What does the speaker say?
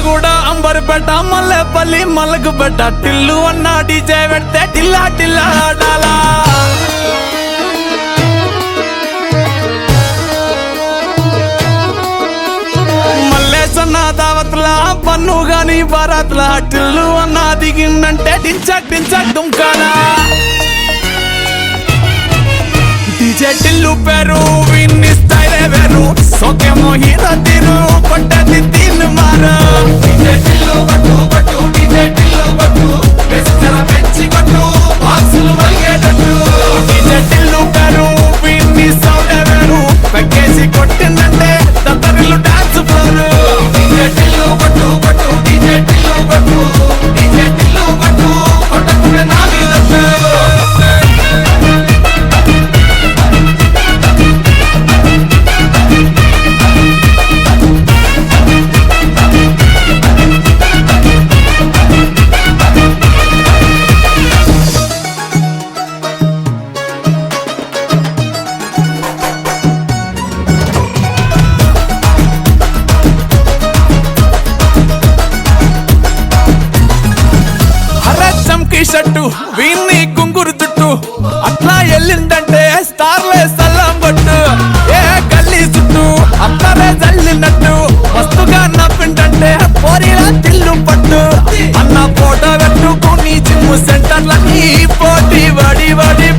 మిర్యాలగూడ అంబర్పేట మల్లెపల్లి మలకుపేట టిల్లు అన్న డీజే పెడితే టిల్లా టిల్లా ఆడాలా మల్లేసన్న దావత్ల పన్ను గాని బారాత్ల టిల్లు అన్న దిగిందంటే టించక్ టించక్ దుంకాలా డీజే టిల్లు పేరు విన్ని స్టైలే వేరు సోకేమో హీరో తీరు కొట్టది తీన్ మారు డీజే టిల్లు కొట్టు కొట్టు డీజే టిల్లు కొట్టు బెస్టర పెంచి కొట్టు బాక్సులు మలిగేటట్టు డీజే టిల్లు పేరు విన్ని సౌండ్ వేరు పెక్కేసి కొట్టిందంటే తత్తరిల్లు డాన్స్ ఫ్లోర్ డీజే టిల్లు కొట్టు కొట్టు డీజే టిల్లు కొట్టు డీజే టిల్లు కొట్టు కొట్టకుండా నా మీద షట్టు వీన్ని గుంగురు చుట్టూ అట్లా ఎల్లిందంటే స్టార్లే సల్లం కొట్టు ఏ గల్లీ చుట్టూ అట్లనే జల్లినట్టు మస్తుగా నవ్విందంటే పోరీలా తిల్లు పట్టు అన్న ఫోటో పెట్టుకుని జిమ్ సెంటర్లని పోటీ వడి వడి